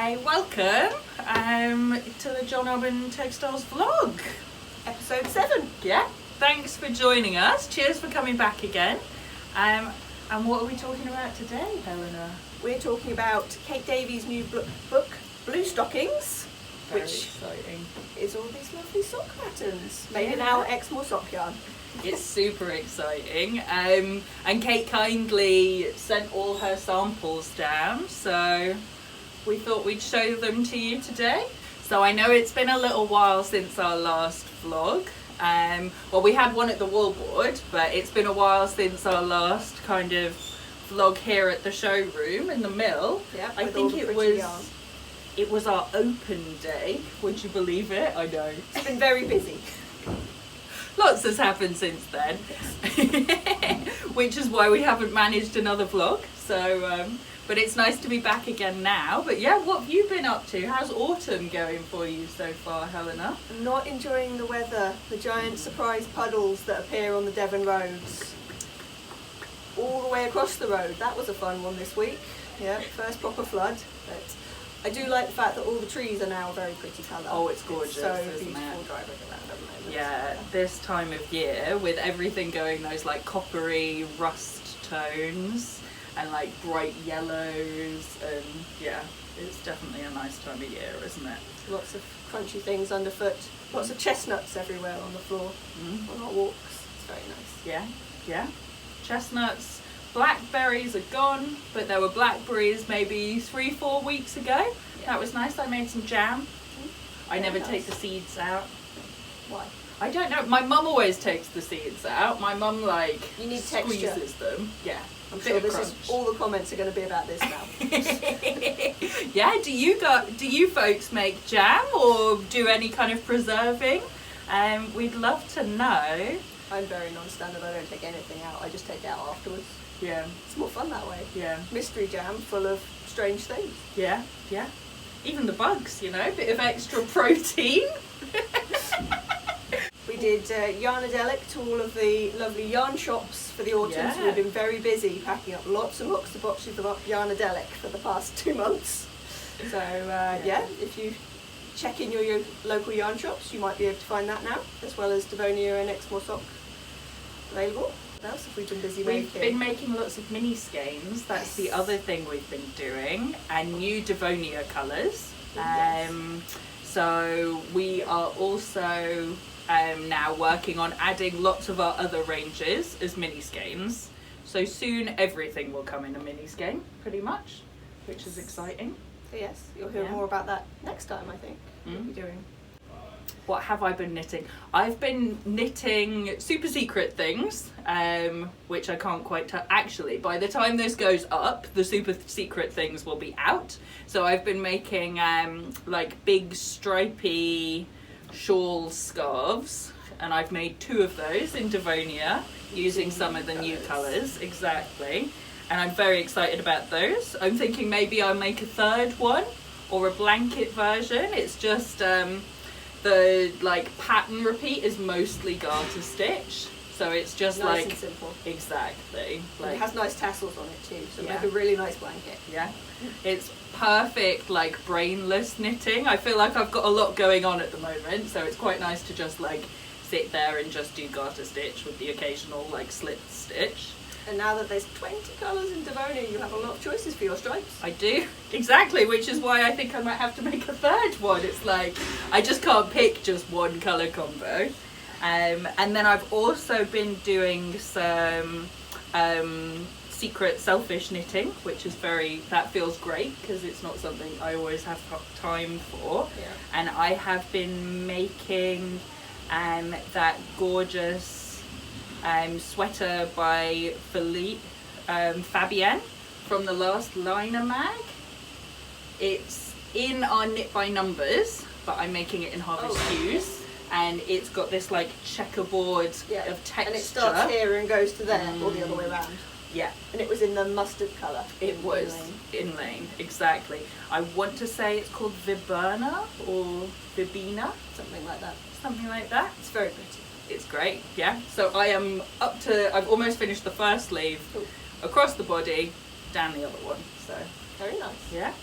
Hi, welcome to the John Owen Textiles vlog. Episode 7. Yeah, thanks for joining us. Cheers for coming back again. And what are we talking about today, Helena? We're talking about Kate Davies' new book, Bluestockings, Very which exciting. is all these lovely sock patterns made in our Exmoor Sock yarn. It's super exciting. And Kate kindly sent all her samples down, so we thought we'd show them to you today. So I know it's been a little while since our last vlog. Well, we had one at the wallboard, but it's been a while since our last kind of vlog here at the showroom in the mill. Yeah, I think it was our open day. Would you believe it? I know. It's been very busy. Lots has happened since then, which is why we haven't managed another vlog. So, but it's nice to be back again now. But yeah, what have you been up to? How's autumn going for you so far, Helena? I'm not enjoying the weather, the giant surprise puddles that appear on the Devon roads. All the way across the road. That was a fun one this week. Yeah, first proper flood. But I do like the fact that all the trees are now a very pretty colour. Oh, it's gorgeous, It's so isn't beautiful it? driving around at the moment. Yeah, this time of year with everything going those like coppery rust tones and like bright yellows, and yeah, it's definitely a nice time of year, isn't it? Lots of crunchy things underfoot. Lots of chestnuts everywhere on the floor on our walks. It's very nice. Yeah, yeah. Chestnuts, blackberries are gone, but there were blackberries maybe 3-4 weeks ago. Yeah. That was nice. I made some jam. I never nice. take the seeds out. Why? I don't know. My mum always takes the seeds out. My mum like You need squeezes texture. them. Yeah. I'm Bit sure of this crunch. is all the comments are going to be about this now. Yeah, do you folks make jam or do any kind of preserving? We'd love to know. I'm very non-standard. I don't take anything out. I just take it out afterwards. Yeah, It's more fun that way. yeah, Mystery jam full of strange things. yeah, yeah. Even the bugs, you know, bit of extra protein. We did yarnadelic to all of the lovely yarn shops for the autumn. So Yeah. we've been very busy packing up lots and lots of boxes of yarnadelic for the past 2 months. So yeah, if you check in your local yarn shops, you might be able to find that now, as well as Devonia and Exmoor Sock available. What else have we been busy We've making? been making lots of mini skeins. That's the other thing we've been doing, and new Devonia colours. Yes. So we are also now working on adding lots of our other ranges as mini skeins. So soon everything will come in a mini skein, pretty much, which is exciting. So yes, you'll hear Yeah. more about that next time, I think. We'll be doing. What have I been knitting? I've been knitting super secret things, which I can't quite tell. Actually, by the time this goes up, the super secret things will be out. So I've been making like big stripy shawl scarves, and I've made 2 of those in Devonia using some of the new colours. Exactly. And I'm very excited about those. I'm thinking maybe I'll make a 3rd one or a blanket version. It's just the like pattern repeat is mostly garter stitch, so it's just Nice like and simple. exactly And like it has nice tassels on it too, so Yeah. make a really nice blanket. yeah, it's perfect like brainless knitting. I feel like I've got a lot going on at the moment, so it's quite nice to just like sit there and just do garter stitch with the occasional like slip stitch. And now that there's 20 colours in Devonia, you have a lot of choices for your stripes. I do, exactly, which is why I think I might have to make a 3rd one. It's like, I just can't pick just one colour combo. And then I've also been doing some secret selfish knitting, which is that feels great because it's not something I always have time for. Yeah. And I have been making that gorgeous sweater by Fabienne from the last Liner mag. It's in our knit by numbers, but I'm making it in harvest hues, and it's got this like checkerboard of texture. And it starts here and goes to there, or the other way around. Yeah, And it was in the mustard colour. it was in lane, exactly. I want to say it's called Viberna or Vibina, Something like that. something like that. It's very pretty. It's great, yeah. So I am I've almost finished the first sleeve Cool. across the body, down the other one. So Very nice. yeah,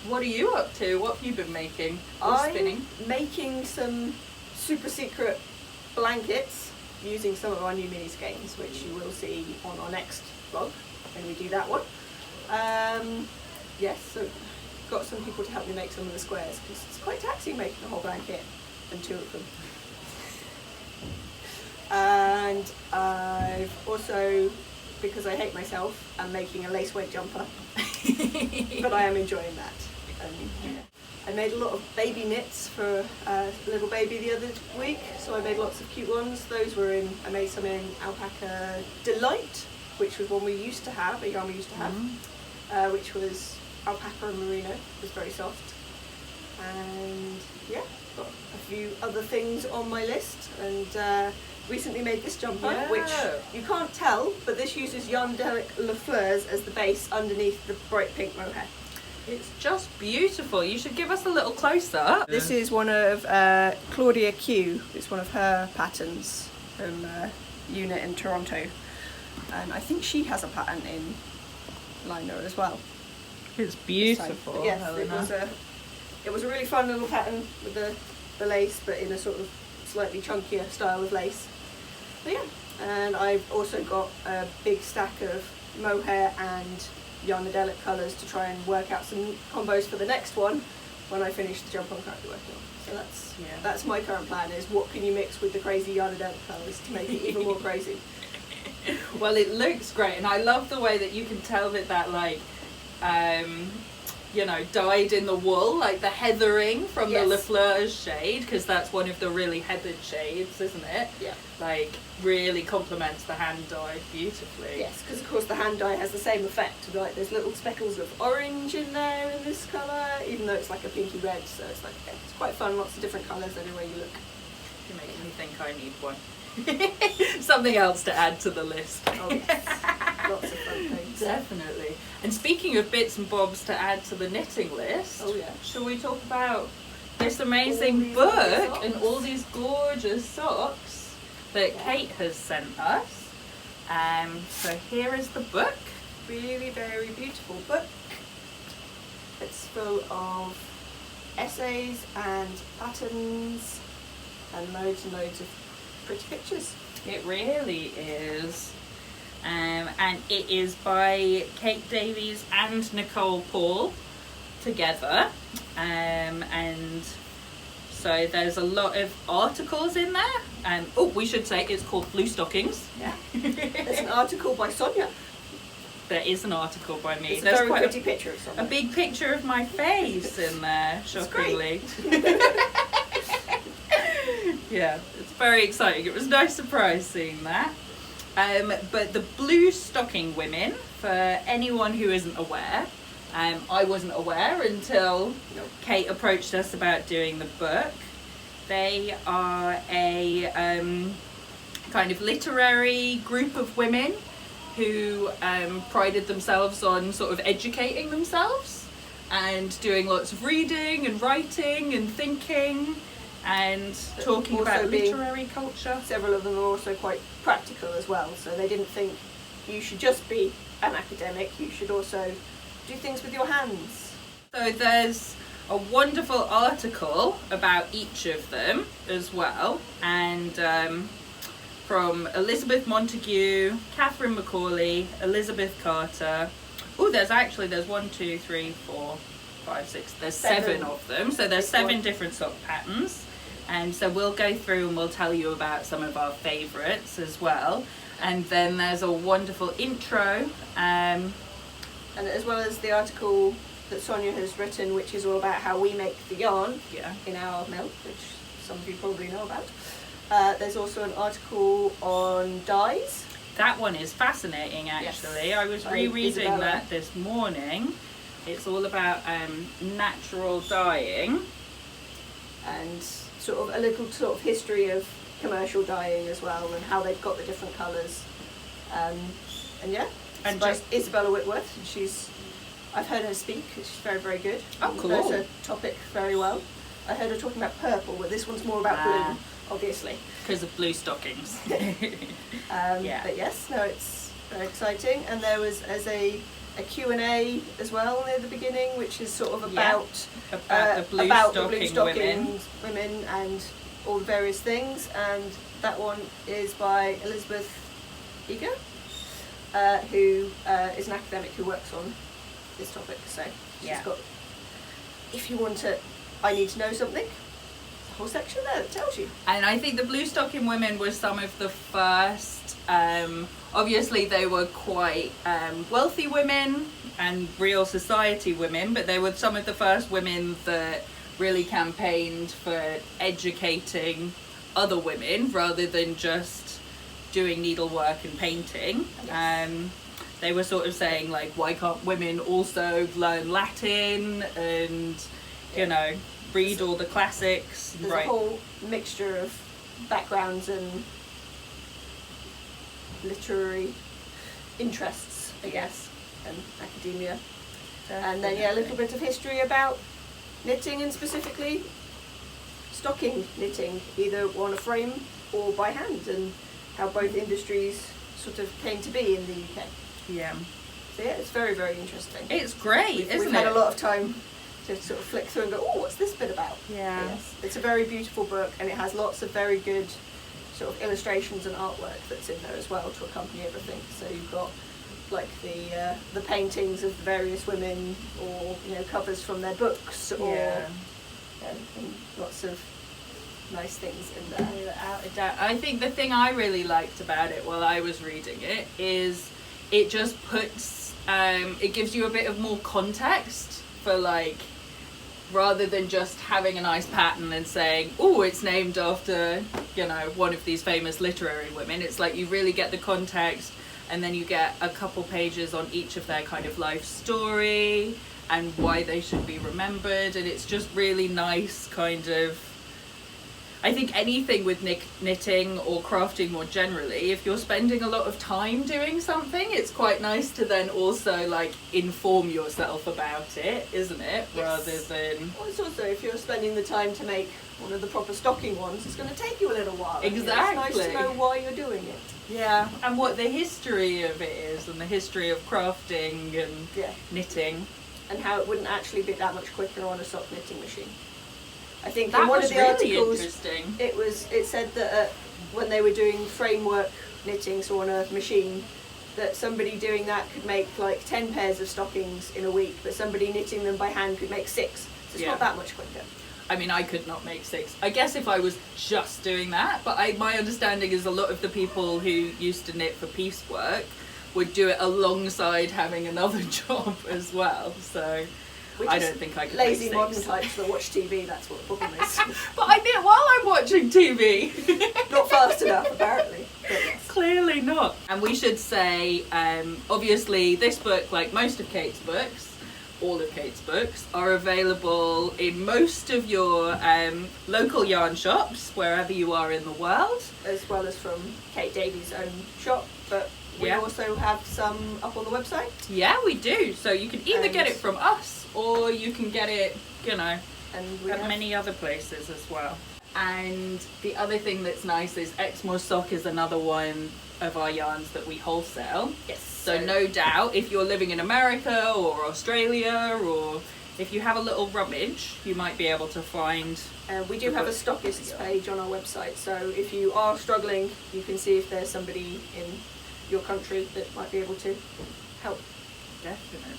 What are you up to? What have you been making or spinning? I'm making some super secret blankets using some of our new mini skeins, which you will see on our next vlog when we do that one. Yes, so got some people to help me make some of the squares because it's quite taxing making a whole blanket and 2 of them. And I've also, because I hate myself, I'm making a lace weight jumper, but I am enjoying that. And I made a lot of baby knits for a little baby the other week, so I made lots of cute ones. Those were in, I made some in Alpaca Delight, which was one we used to have, a yarn we used to have, which was alpaca and merino. It was very soft. And yeah, got a few other things on my list, and recently made this jumper, which you can't tell, but this uses Yarndelic Le Fleurs as the base underneath the bright pink mohair. It's just beautiful. You should give us a little close-up. This is one of Claudia Q. It's one of her patterns from unit in Toronto, and I think she has a pattern in liner as well. It's beautiful. Yes, it was a really fun little pattern with the lace, but in a sort of slightly chunkier style of lace. But yeah, and I've also got a big stack of mohair and Yarndelic colours to try and work out some combos for the next one when I finish the jumper I'm currently working on. So that's my current plan, is what can you mix with the crazy Yarndelic colours to make it even more crazy. Well, it looks great, and I love the way that you can tell that like you know, dyed in the wool, like the heathering from the Le Fleurs shade, because that's one of the really heathered shades, isn't it? Yeah. Like, really complements the hand dye beautifully. Yes, because of course the hand dye has the same effect. Like, there's little speckles of orange in there in this colour, even though it's like a pinky red, so it's like, yeah, it's quite fun, lots of different colours everywhere you look. You're making me think I need one. Something else to add to the list. Oh yes, lots of fun things. Definitely. And speaking of bits and bobs to add to the knitting list, shall we talk about this amazing book and all these gorgeous socks that Kate has sent us? So here is the book. Really very beautiful book. It's full of essays and patterns and loads of pretty pictures. It really is. And it is by Kate Davies and Nichole Pohl together. And so there's a lot of articles in there. Oh, we should say it's called Bluestockings. Yeah. There's an article by Sonia. There is an article by me. There's a very pretty picture of Sonia. A big picture of my face in there, shockingly. Yeah, it's very exciting. It was a nice surprise seeing that. But the Bluestocking women, for anyone who isn't aware, I wasn't aware until Kate approached us about doing the book. They are a kind of literary group of women who prided themselves on sort of educating themselves and doing lots of reading and writing and thinking and talking about literary culture. Several of them are also quite practical as well, so they didn't think you should just be an academic, you should also do things with your hands. So there's a wonderful article about each of them as well, and from Elizabeth Montague, Catherine Macauley, Elizabeth Carter. Oh, there's 1, 2, 3, 4, 5, 6, there's 7 of them, so there's 7 different sock patterns. And so we'll go through and we'll tell you about some of our favourites as well. And then there's a wonderful intro. And as well as the article that Sonia has written, which is all about how we make the yarn in our mill, which some of you probably know about. There's also an article on dyes. That one is fascinating, actually. Yes. I was rereading that this morning. It's all about natural dyeing. And sort of a little sort of history of commercial dyeing as well, and how they've got the different colours. And yeah, and by Isabella Whitworth. I've heard her speak. She's very, very good. Oh, cool. Knows her topic very well. I heard her talking about purple, but this one's more about blue, obviously. Because of Bluestockings. But yes, no, it's very exciting. And there was, as a a Q&A as well near the beginning, which is sort of about the Bluestocking women and all the various things. And that one is by Elizabeth Eager, who is an academic who works on this topic. So she's got, if you want to, I need to know something, there's a whole section there that tells you. And I think the Bluestocking women were some of the first, obviously they were quite wealthy women and real society women, but they were some of the first women that really campaigned for educating other women rather than just doing needlework and painting. Yes. They were sort of saying, like, why can't women also learn Latin and, you know, read all the classics? There's a whole mixture of backgrounds and literary interests, I guess, and academia. And then, a little bit of history about knitting, and specifically stocking knitting, either on a frame or by hand, and how both industries sort of came to be in the UK. Yeah. So it's very, very interesting. It's great, isn't it? We've had a lot of time to sort of flick through and go, oh, what's this bit about? Yeah. Yes. It's a very beautiful book, and it has lots of very good sort of illustrations and artwork that's in there as well to accompany everything. So you've got like the paintings of various women, or covers from their books, or and lots of nice things in there. Without a doubt. I think the thing I really liked about it while I was reading it is it just puts it gives you a bit of more context for, like, rather than just having a nice pattern and saying, oh, it's named after one of these famous literary women. It's like you really get the context, and then you get a couple pages on each of their kind of life story and why they should be remembered, and it's just really nice kind of, I think anything with knitting or crafting more generally, if you're spending a lot of time doing something, it's quite nice to then also, like, inform yourself about it, isn't it? Yes. Rather than... Well, it's also, if you're spending the time to make one of the proper stocking ones, it's going to take you a little while. Exactly. It's nice to know why you're doing it. Yeah, and what the history of it is, and the history of crafting and knitting. And how it wouldn't actually be that much quicker on a sock knitting machine. I think that in one was of the really articles, interesting. It said that when they were doing framework knitting, so on a machine, that somebody doing that could make like 10 pairs of stockings in a week, but somebody knitting them by hand could make 6. So it's not that much quicker. I mean, I could not make 6. I guess if I was just doing that, but my understanding is a lot of the people who used to knit for piecework would do it alongside having another job as well, so... I don't think I could make 6. Lazy modern types that watch TV, that's what the problem is. But I knit while I'm watching TV. Not fast enough, apparently. But yes. Clearly not. And we should say, obviously, this book, like most of Kate's books, all of Kate's books, are available in most of your local yarn shops, wherever you are in the world. As well as from Kate Davies' own shop, but we also have some up on the website. Yeah, we do. So you can either get it from us, or you can get it, at many other places as well. And the other thing that's nice is Exmoor Sock is another one of our yarns that we wholesale. Yes. So no doubt, if you're living in America or Australia, or if you have a little rummage, you might be able to find... we do have a stockists page on our website, so if you are struggling, you can see if there's somebody in your country that might be able to help. Definitely.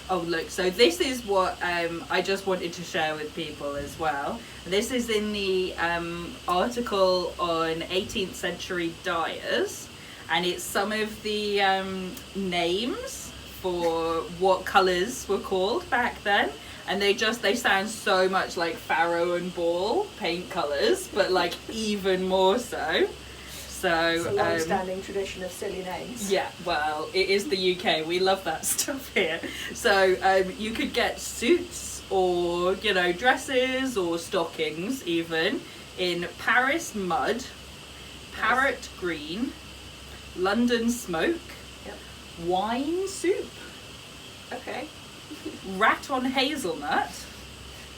Oh look, so this is what I just wanted to share with people as well. This is in the article on 18th century dyers, and it's some of the names for what colours were called back then, and they sound so much like Farrow and Ball paint colours, but like even more so. So, it's a long-standing tradition of silly names. Yeah, well, it is the UK. We love that stuff here. So you could get suits or, dresses or stockings even in Paris mud, parrot green, London smoke, wine soup, okay, rat on hazelnut,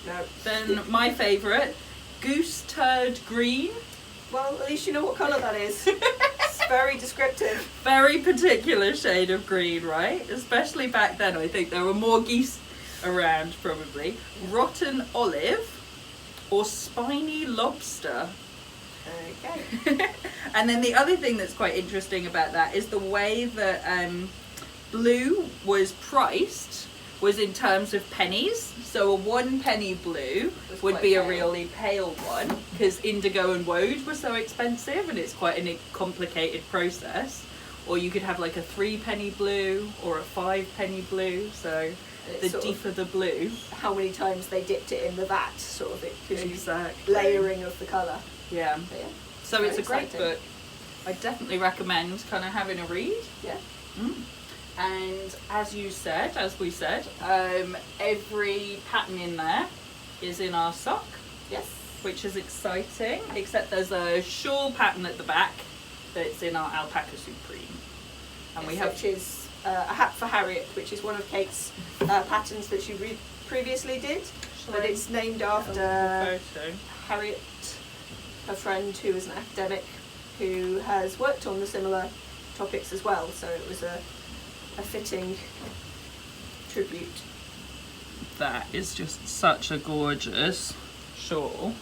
no. Then my favourite, goose turd green. Well, at least you know what colour that is. Very descriptive. Very particular shade of green, right? Especially back then, I think there were more geese around, probably. Rotten olive or spiny lobster. Okay. And then the other thing that's quite interesting about that is the way that blue was priced was in terms of pennies. So a 1 penny blue would be a really pale one, because indigo and woad were so expensive and it's quite a complicated process. Or you could have like a 3 penny blue or a 5 penny blue. So the deeper the blue, how many times they dipped it in the vat, sort of, it gives exactly. you layering of the colour. Yeah. Yeah. So it's a great exciting book. I definitely recommend kind of having a read. Yeah. And as we said, every pattern in there is in our sock. Yes. Which is exciting, except there's a shawl pattern at the back that's in our Alpaca Supreme. And we have, which is a hat for Harriet, which is one of Kate's patterns that she previously did. But it's named after Harriet, her friend who is an academic who has worked on the similar topics as well. So it was a fitting tribute. That is just such a gorgeous shawl.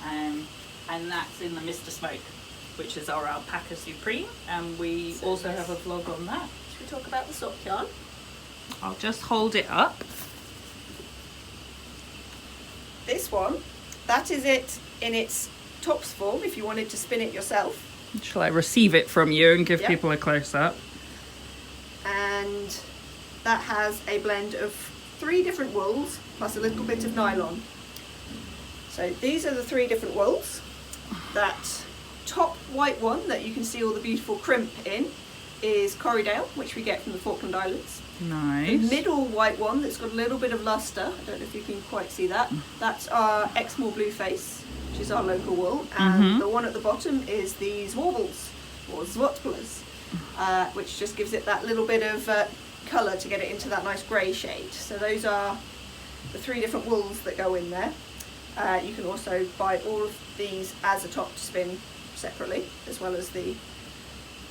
And that's in the Mr. Smoke, which is our Alpaca Supreme. And we also have a vlog on that. Should we talk about the sock yarn? I'll just hold it up. This one, that is it in its tops form if you wanted to spin it yourself. Shall I receive it from you and give people a close-up? And that has a blend of 3 different wools plus a little bit of nylon. So these are the 3 different wools. That top white one that you can see all the beautiful crimp in is Corriedale, which we get from the Falkland Islands. Nice. The middle white one that's got a little bit of luster, I don't know if you can quite see that, that's our Exmoor Blueface, which is our local wool. And the one at the bottom is the Zwarbles, or Zwartblers, which just gives it that little bit of colour to get it into that nice grey shade. So those are the 3 different wools that go in there. You can also buy all of these as a top to spin separately, as well as the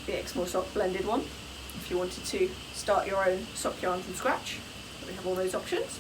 Exmoor Sock blended one, if you wanted to start your own sock yarn from scratch. We have all those options.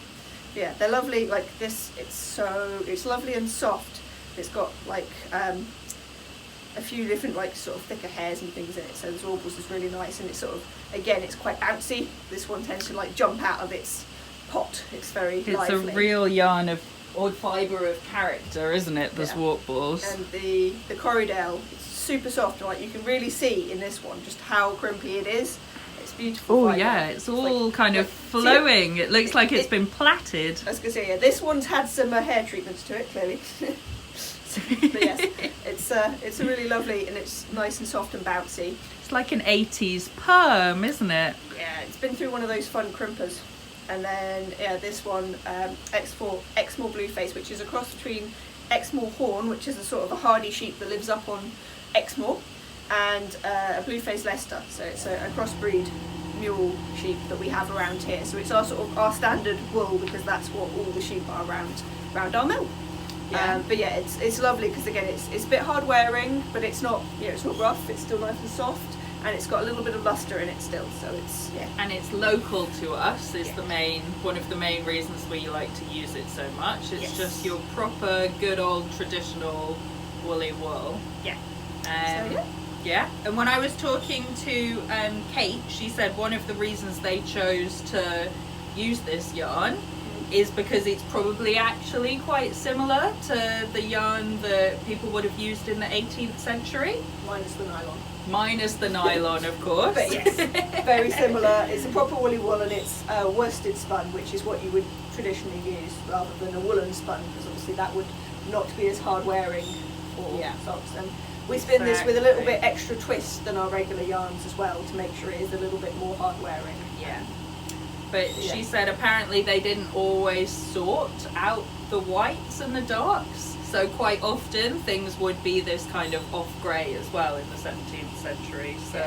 But yeah, they're lovely. Like this, it's lovely and soft. It's got like a few different like sort of thicker hairs and things in it. So the Zwarbles is really nice, and it's sort of, again, it's quite bouncy. This one tends to like jump out of its pot. It's very lively. It's a real yarn of odd fibre of character, isn't it? The Zwartbles. And the Corriedale, it's super soft. Like you can really see in this one just how crimpy it is. It's beautiful. Oh fibre. yeah, it's all like, kind of flowing. It looks like it's been plaited. I was going to say, yeah, this one's had some hair treatments to it, clearly. But yes, it's a really lovely, and it's nice and soft and bouncy. It's like an 80s perm, isn't it? Yeah, it's been through one of those fun crimpers. And then this one, Exmoor Blueface, which is a cross between Exmoor Horn, which is a sort of a hardy sheep that lives up on Exmoor, and a Blueface Leicester. So it's a crossbreed mule sheep that we have around here. So it's our sort of our standard wool, because that's what all the sheep are around our mill. Yeah. But yeah, it's lovely because again it's a bit hard wearing, but it's not it's not rough. It's still nice and soft. And it's got a little bit of luster in it still, so it's And it's local to us is one of the main reasons we like to use it so much. It's just your proper, good old traditional woolly wool. Yeah. Yeah. And when I was talking to Kate, she said one of the reasons they chose to use this yarn is because it's probably actually quite similar to the yarn that people would have used in the 18th century. Minus the nylon. Minus the nylon, of course. But yes, very similar. It's a proper woolly wool, and it's worsted spun, which is what you would traditionally use rather than a woolen spun, because obviously that would not be as hard wearing for socks. And we spin this with a little bit extra twist than our regular yarns as well, to make sure it is a little bit more hard wearing. Yeah. But she said apparently they didn't always sort out the whites and the darks. So quite often things would be this kind of off grey as well in the 17th century. So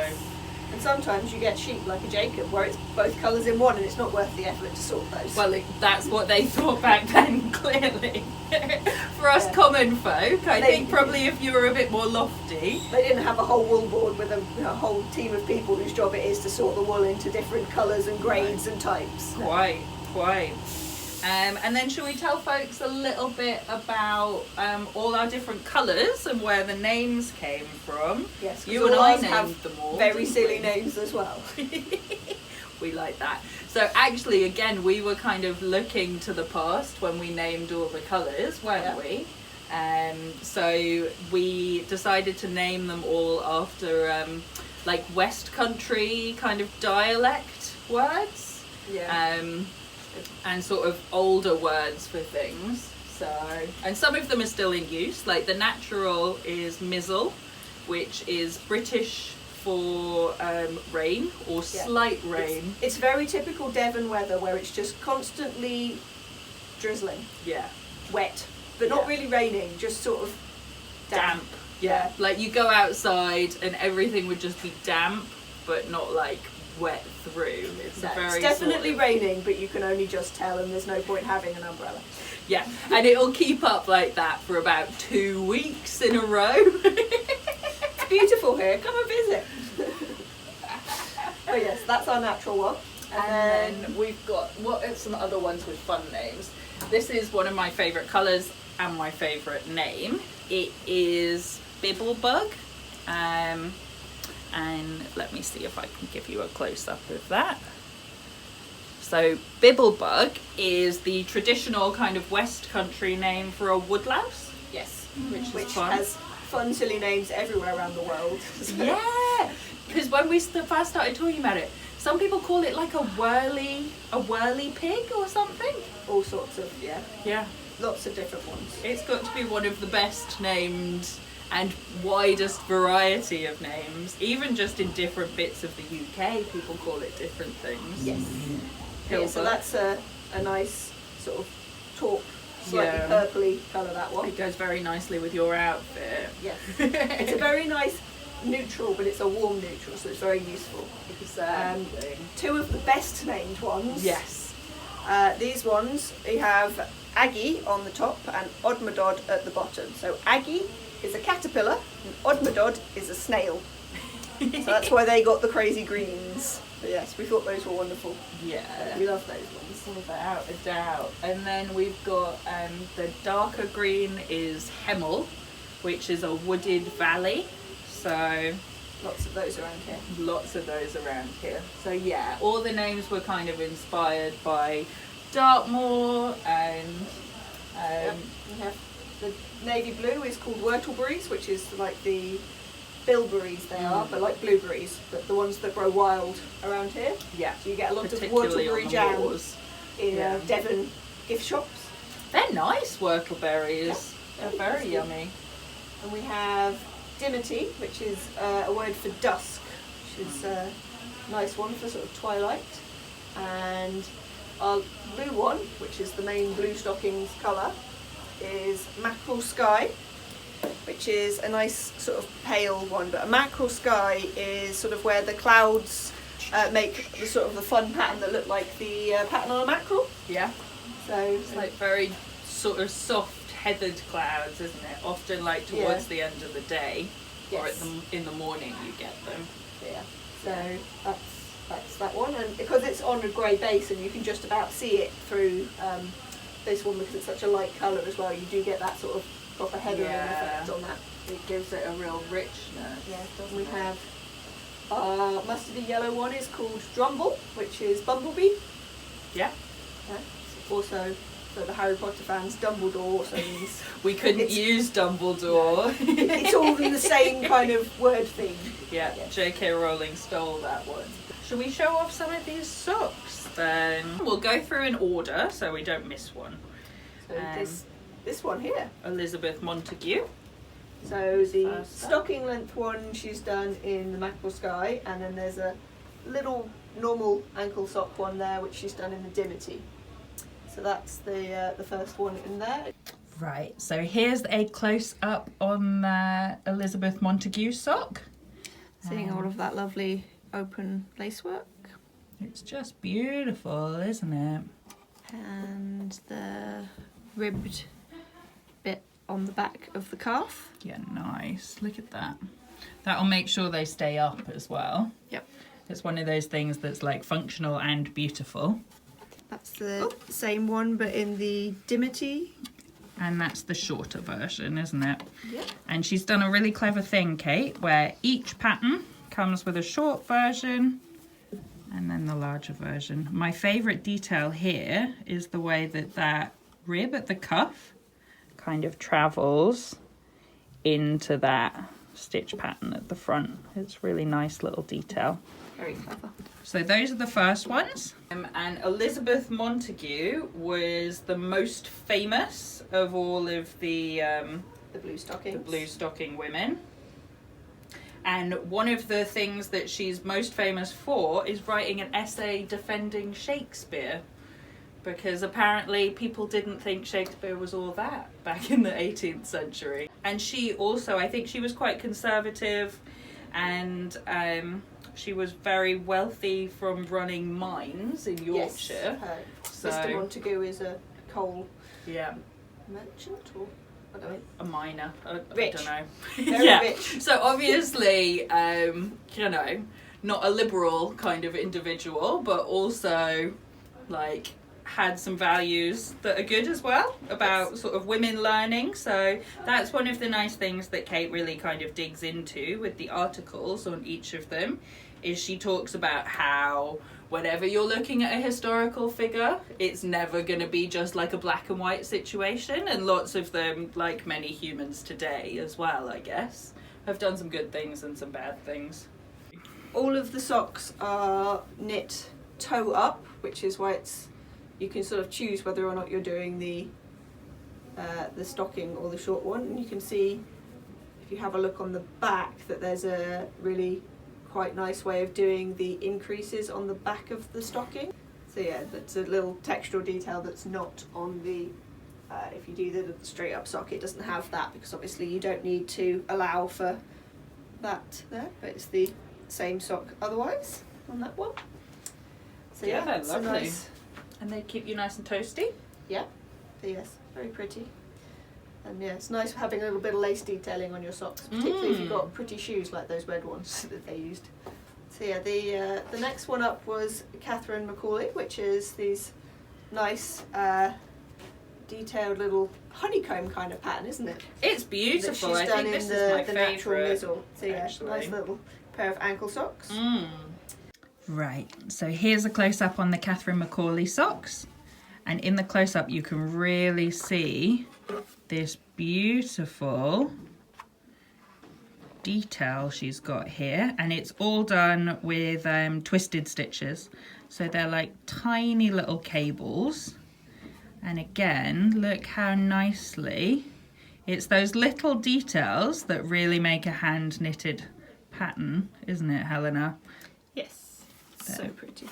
And sometimes you get sheep like a Jacob where it's both colours in one and it's not worth the effort to sort those. Well, that's what they thought back then, clearly. For us common folk, I think probably if you were a bit more lofty. They didn't have a whole wool board with a whole team of people whose job it is to sort the wool into different colours and grades and types. Quite. And then shall we tell folks a little bit about all our different colours and where the names came from? Yes, you and I named have them all. Very silly names as well. We like that. So actually, again, we were kind of looking to the past when we named all the colours, weren't we? So we decided to name them all after like West Country kind of dialect words. Yeah. And sort of older words for things. So, and some of them are still in use. Like the natural is mizzle, which is British for rain or slight rain. It's very typical Devon weather where it's just constantly drizzling. Yeah. Wet, but not really raining, just sort of damp. Yeah. Like you go outside and everything would just be damp, but not like wet through. It's definitely raining, but you can only just tell, and there's no point having an umbrella. Yeah, and it'll keep up like that for about 2 weeks in a row. It's beautiful here. Come and visit. Oh yes, that's our natural one. And then we've got some other ones with fun names. This is one of my favourite colours and my favourite name. It is Bibblebug. And let me see if I can give you a close-up of that. So Bibblebug is the traditional kind of West Country name for a woodlouse. Yes, which fun. Has fun, silly names everywhere around the world. Yeah, because when we first started talking about it, some people call it like a whirly pig or something. All sorts of, Yeah. Lots of different ones. It's got to be one of the best named and widest variety of names, even just in different bits of the UK, people call it different things. Yes. Yeah, so that's a nice sort of taupe, slightly purpley colour, that one. It goes very nicely with your outfit. Yes. It's a very nice neutral, but it's a warm neutral, so it's very useful. Exactly. Two of the best named ones. Yes. These ones, we have Aggie on the top and Odmodod at the bottom. So Aggie is a caterpillar and Odmodod is a snail. So that's why they got the crazy greens. But yes, we thought those were wonderful. Yeah. We love those ones. Without a doubt. And then we've got the darker green is Hemel, which is a wooded valley. So lots of those around here. Lots of those around here. So yeah, all the names were kind of inspired by Dartmoor and we have the navy blue is called whortleberries, which is like the bilberries they are, but like blueberries, but the ones that grow wild around here. Yeah. So you get a lot of whortleberry jams in Devon gift shops. They're nice whortleberries. Yeah. They're very yummy. And we have dimity, which is a word for dusk, which is a nice one for sort of twilight. And our blue one, which is the main Bluestockings colour, is mackerel sky, which is a nice sort of pale one. But a mackerel sky is sort of where the clouds make the sort of the fun pattern that look like the pattern on a mackerel. Yeah. So it's like very sort of soft heathered clouds, isn't it? Often like towards the end of the day, or in the morning you get them. Yeah. So that's that one, and because it's on a grey base and you can just about see it through this one because it's such a light colour as well, you do get that sort of proper heathering effect on that. It gives it a real richness. Yeah, doesn't we have mustardy yellow one is called Drumble, which is bumblebee. Yeah. Also, for the Harry Potter fans, Dumbledore also means... We couldn't use Dumbledore. It's all in the same kind of word theme. Yeah, J.K. Rowling stole that one. Shall we show off some of these socks then? We'll go through in order so we don't miss one. So this one here. Elizabeth Montague. So the stocking length one she's done in the mackerel sky, and then there's a little normal ankle sock one there which she's done in the dimity. So that's the first one in there. Right, so here's a close up on Elizabeth Montague sock. Seeing all of that lovely open lacework. It's just beautiful, isn't it? And the ribbed bit on the back of the calf. Yeah, nice. Look at that. That'll make sure they stay up as well. Yep. It's one of those things that's like functional and beautiful. That's the same one, but in the dimity. And that's the shorter version, isn't it? Yep. And she's done a really clever thing, Kate, where each pattern comes with a short version and then the larger version. My favourite detail here is the way that that rib at the cuff kind of travels into that stitch pattern at the front. It's really nice little detail. Very clever. So those are the first ones. And Elizabeth Montague was the most famous of all of the Bluestocking women. And one of the things that she's most famous for is writing an essay defending Shakespeare. Because apparently people didn't think Shakespeare was all that back in the 18th century. And she also, I think she was quite conservative, and she was very wealthy from running mines in Yorkshire. Yes, Mr. Montague is a coal merchant, or I don't know. A miner. Rich. I don't know. Very rich. So obviously, you know, not a liberal kind of individual, but also like had some values that are good as well about sort of women learning. So that's one of the nice things that Kate really kind of digs into with the articles on each of them, is she talks about how whenever you're looking at a historical figure, it's never going to be just like a black and white situation, and lots of them, like many humans today as well, I guess, have done some good things and some bad things. All of the socks are knit toe up, which is why you can sort of choose whether or not you're doing the stocking or the short one. And you can see, if you have a look on the back, that there's a really quite nice way of doing the increases on the back of the stocking. So yeah, that's a little textural detail that's not on the, if you do the straight up sock, it doesn't have that, because obviously you don't need to allow for that there, but it's the same sock otherwise on that one. So Yeah, that's lovely. a nice. And they keep you nice and toasty. Yeah, so yes, very pretty. And yeah, it's nice having a little bit of lace detailing on your socks, particularly if you've got pretty shoes like those red ones that they used. So yeah, the next one up was Catherine Macauley, which is these nice detailed little honeycomb kind of pattern, isn't it? It's beautiful. That she's I done think in this is my the natural favourite. mizzle. So yeah, nice little pair of ankle socks. Right, so here's a close-up on the Catherine Macauley socks. And in the close-up you can really see this beautiful detail she's got here. And it's all done with twisted stitches. So they're like tiny little cables. And again, look how nicely, it's those little details that really make a hand-knitted pattern, isn't it, Helena? Yes. So pretty.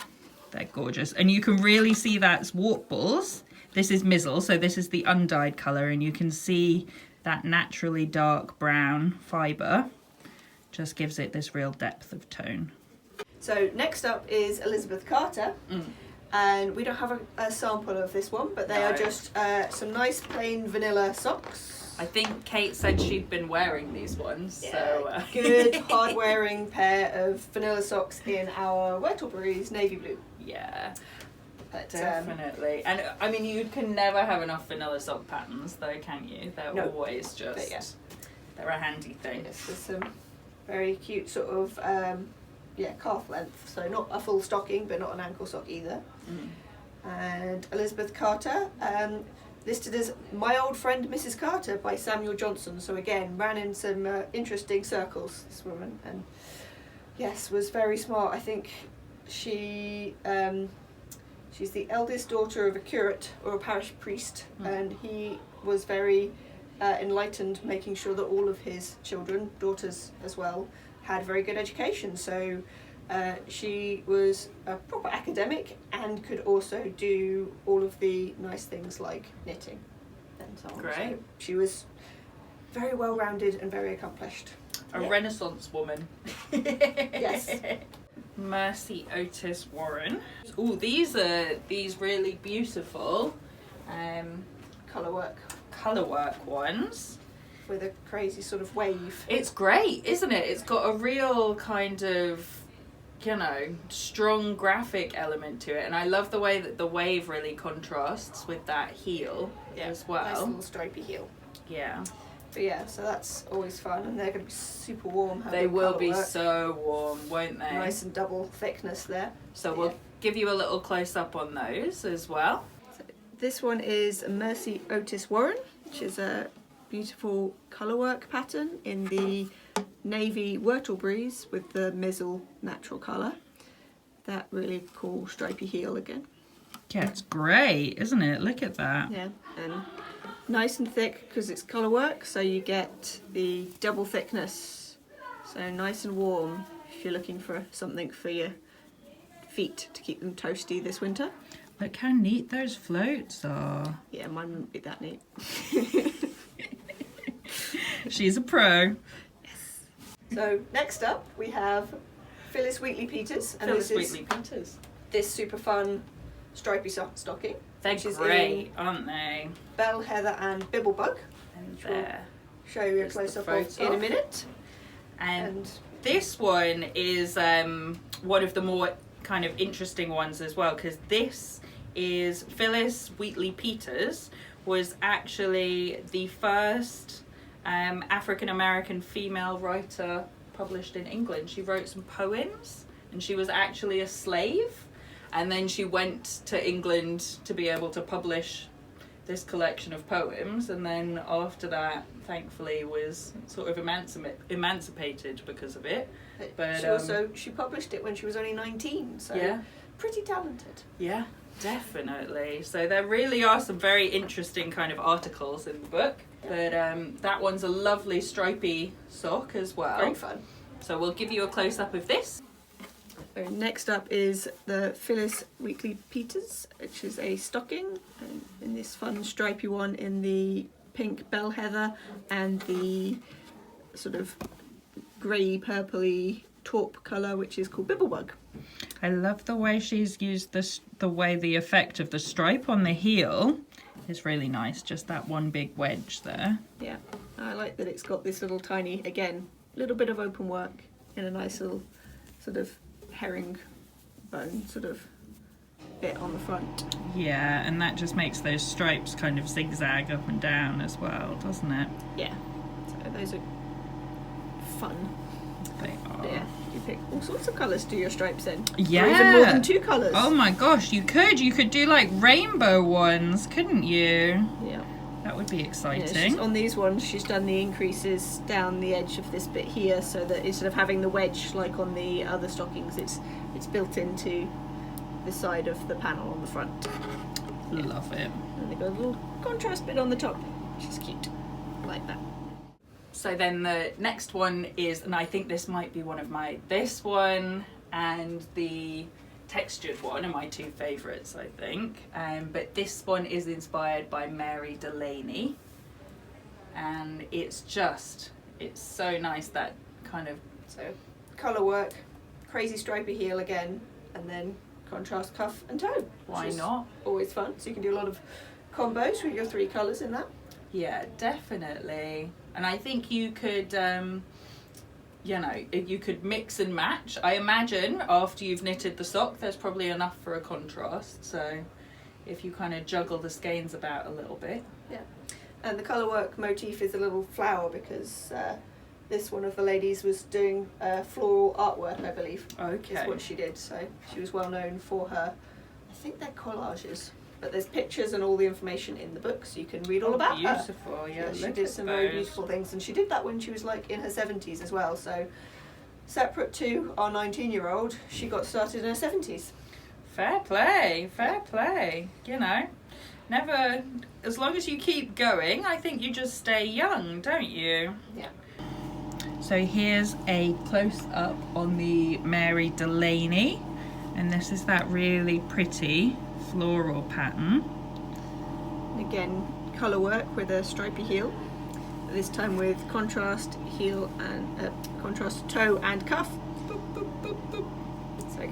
They're gorgeous. And you can really see that's warbles. This is mizzle, so this is the undyed colour, and you can see that naturally dark brown fibre just gives it this real depth of tone. So next up is Elizabeth Carter. And we don't have a sample of this one, but they are just some nice plain vanilla socks. I think Kate said she'd been wearing these ones. Yeah, so good hard-wearing pair of vanilla socks in our Wettlberries navy blue. Yeah, But, definitely. And I mean, you can never have enough vanilla sock patterns, though, can you? They're always just, they're a handy thing. Yes, there's some very cute sort of calf length, so not a full stocking, but not an ankle sock either. And Elizabeth Carter, listed as My Old Friend Mrs. Carter by Samuel Johnson. So again, ran in some interesting circles, this woman, and yes, was very smart. I think she's the eldest daughter of a curate or a parish priest, and he was very enlightened, making sure that all of his children, daughters as well, had very good education. So she was a proper academic and could also do all of the nice things like knitting and so on. Great. So she was very well rounded and very accomplished. A Renaissance woman. Yes. Mercy Otis Warren. Oh, these are these really beautiful colour work ones with a crazy sort of wave. It's great, isn't it? It's got a real kind of, you know, strong graphic element to it, and I love the way that the wave really contrasts with that heel as well. Nice little stripy heel. Yeah. But yeah, so that's always fun, and they're going to be super warm. They will be so warm, won't they? Nice and double thickness there. So we'll give you a little close up on those as well. So this one is Mercy Otis Warren, which is a beautiful colourwork pattern in the navy Wurtle Breeze with the mizzle natural colour. That really cool stripy heel again. Yeah, it's great, isn't it? Look at that. Yeah, and nice and thick because it's colourwork, so you get the double thickness. So nice and warm if you're looking for something for your feet to keep them toasty this winter. Look how neat those floats are. Yeah, mine wouldn't be that neat. She's a pro. Yes. So next up we have Phillis Wheatley Peters, and Phillis Wheatley Peters. This super fun stripy stocking. They're great, aren't they? Bell heather and bibblebug. And there. Show you a close up of in a minute. And this one is one of the more kind of interesting ones as well, because this is Phillis Wheatley Peters was actually the first African American female writer published in England. She wrote some poems, and she was actually a slave, and then she went to England to be able to publish this collection of poems, and then after that thankfully was sort of emancipated because of it. But she published it when she was only 19, so yeah, pretty talented. Yeah, definitely. So there really are some very interesting kind of articles in the book. But that one's a lovely stripy sock as well. Very fun. So we'll give you a close-up of this. So next up is the Phillis Wheatley Peters, which is a stocking, and in this fun stripy one in the pink bell heather and the sort of grey purpley taupe colour, which is called bibblebug. I love the way she's used this, the way the effect of the stripe on the heel is really nice, just that one big wedge there. Yeah, I like that it's got this little tiny, again, little bit of open work in a nice little sort of herringbone sort of bit on the front. Yeah, and that just makes those stripes kind of zigzag up and down as well, doesn't it? Yeah, so those are fun. They are. Yeah, you pick all sorts of colours to do your stripes in. Yeah. Or even more than 2 colours. Oh my gosh, you could do like rainbow ones, couldn't you? Yeah. That would be exciting. Yeah, on these ones she's done the increases down the edge of this bit here, so that instead of having the wedge like on the other stockings, it's built into the side of the panel on the front. Love it. And they've got a little contrast bit on the top, which is cute, like that. So then the next one is, and I think this might be one of this one and the textured one are my 2 favourites, I think. But this one is inspired by Mary Delany, and it's so nice, that kind of... So colour work, crazy stripy heel again, and then contrast cuff and toe. Why not? Always fun, so you can do a lot of combos with your 3 colours in that. Yeah, definitely. And I think you could, you know, you could mix and match. I imagine after you've knitted the sock, there's probably enough for a contrast. So if you kind of juggle the skeins about a little bit. Yeah. And the colourwork motif is a little flower, because this one of the ladies was doing floral artwork, I believe. Okay. Is what she did. So she was well known for her, I think they're collages. But there's pictures and all the information in the book, so you can read all about her. Beautiful, yeah. She did some very beautiful things, and she did that when she was like in her 70s as well. So separate to our 19-year-old, she got started in her 70s. Fair play, fair play. You know, never, as long as you keep going, I think you just stay young, don't you? Yeah. So here's a close-up on the Mary Delany, and this is that really pretty floral pattern. Again, colour work with a stripy heel, this time with contrast heel and contrast toe and cuff. Boop, boop, boop, boop.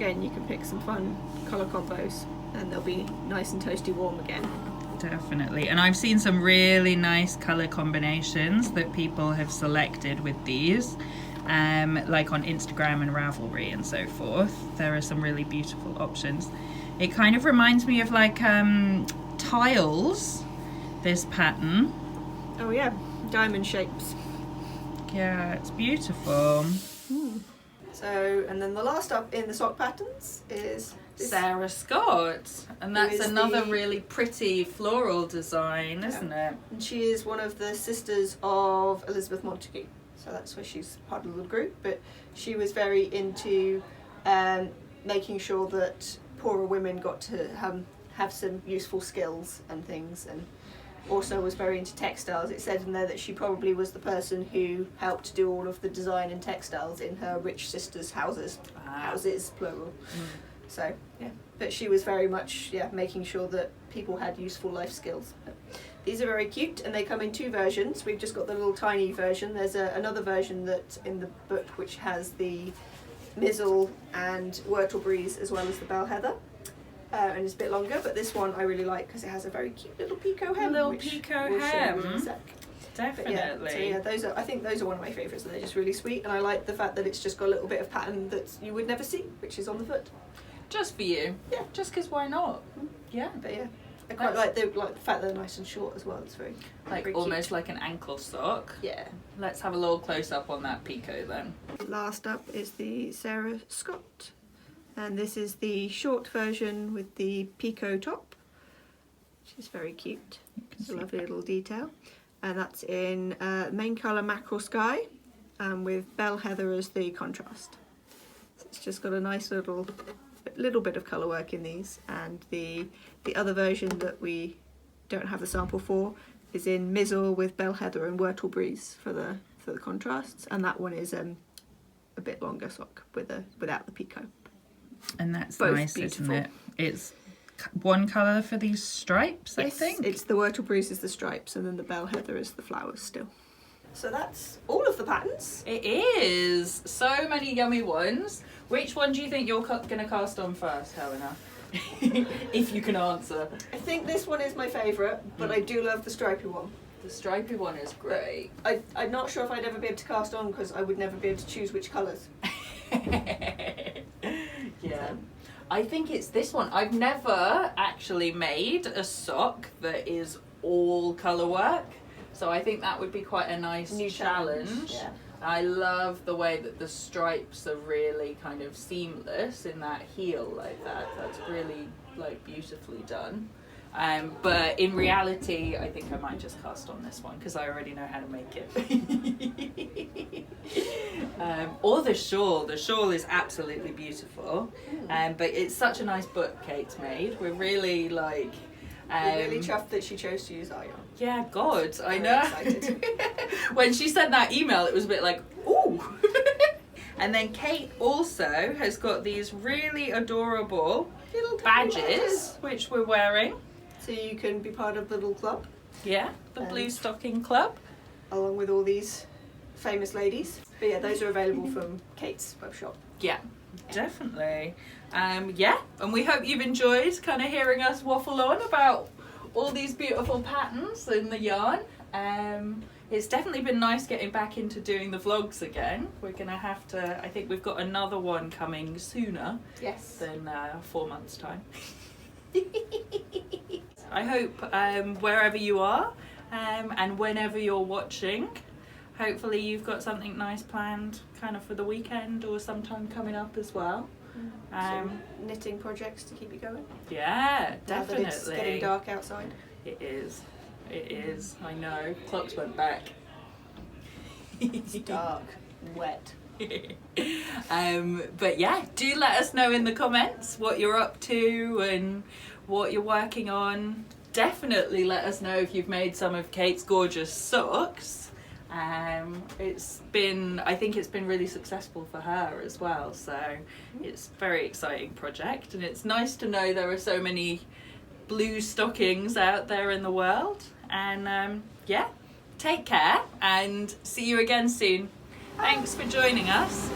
again, you can pick some fun colour combos and they'll be nice and toasty warm again. Definitely. And I've seen some really nice colour combinations that people have selected with these. Like on Instagram and Ravelry and so forth. There are some really beautiful options. It kind of reminds me of like tiles, this pattern. Oh yeah, diamond shapes. Yeah, it's beautiful. So, and then the last up in the sock patterns is Sarah Scott, and that's another really pretty floral design, isn't it? And she is one of the sisters of Elizabeth Montague, so that's why she's part of the group. But she was very into making sure that poorer women got to have some useful skills and things, and also was very into textiles. It said in there that she probably was the person who helped do all of the design and textiles in her rich sisters' houses. Houses, plural. So, yeah. But she was very much, making sure that people had useful life skills. But these are very cute, and they come in two versions. We've just got the little tiny version. There's another version that in the book which has the missel and whortlebreeze as well as the bell heather. And it's a bit longer, but this one I really like because it has a very cute little picot hem. Definitely. I think those are one of my favourites, and they're just really sweet. And I like the fact that it's just got a little bit of pattern that you would never see, which is on the foot. Just for you. Yeah. Just because why not? Yeah. But yeah, I quite like the fact they're nice and short as well. It's very almost cute. like an ankle sock. Yeah. Let's have a little close up on that picot then. Last up is the Sarah Scott. And this is the short version with the picot top, which is very cute. It's a lovely little detail. And that's in main colour mackerel sky, and with bell heather as the contrast. So it's just got a nice little bit of colour work in these. And the other version that we don't have the sample for is in missel with bell heather and whortlebreeze for the contrasts. And that one is a bit longer sock without the picot. And that's both nice, beautiful. isn't it? It's one colour for these stripes, Yes, I think. It's the whortlebreeze is the stripes, and then the bell heather is the flowers still. So that's all of the patterns. It is. So many yummy ones. Which one do you think you're going to cast on first, Helena? If you can answer. I think this one is my favourite, but I do love the stripy one. The stripy one is great. I'm not sure if I'd ever be able to cast on because I would never be able to choose which colours. Yeah, I think it's this one. I've never actually made a sock that is all colour work, so I think that would be quite a nice new challenge. Yeah. I love the way that the stripes are really kind of seamless in that heel like that. That's really beautifully done. But in reality, I think I might just cast on this one because I already know how to make it. Or the shawl. The shawl is absolutely beautiful. But it's such a nice book Kate's made. We're really we're really chuffed that she chose to use our yarn. Yeah, God, I know. Excited. When she sent that email, it was a bit like, ooh. And then Kate also has got these really adorable Little badges, which we're wearing. So you can be part of the little club. Yeah, the Bluestocking Club. Along with all these famous ladies. But yeah, those are available from Kate's webshop. Yeah, definitely. And we hope you've enjoyed kind of hearing us waffle on about all these beautiful patterns in the yarn. It's definitely been nice getting back into doing the vlogs again. We're going to have to, I think we've got another one coming sooner than 4 months' time. I hope wherever you are and whenever you're watching, hopefully you've got something nice planned kind of for the weekend or sometime coming up as well. Some knitting projects to keep you going. Yeah, definitely. Now that it's getting dark outside. It is. I know. Clocks went back. It's dark, wet. But yeah, do let us know in the comments what you're up to and what you're working on. Definitely let us know if you've made some of Kate's gorgeous socks. I think it's been really successful for her as well, so it's a very exciting project, and it's nice to know there are so many Bluestockings out there in the world. And take care and see you again soon. Thanks for joining us.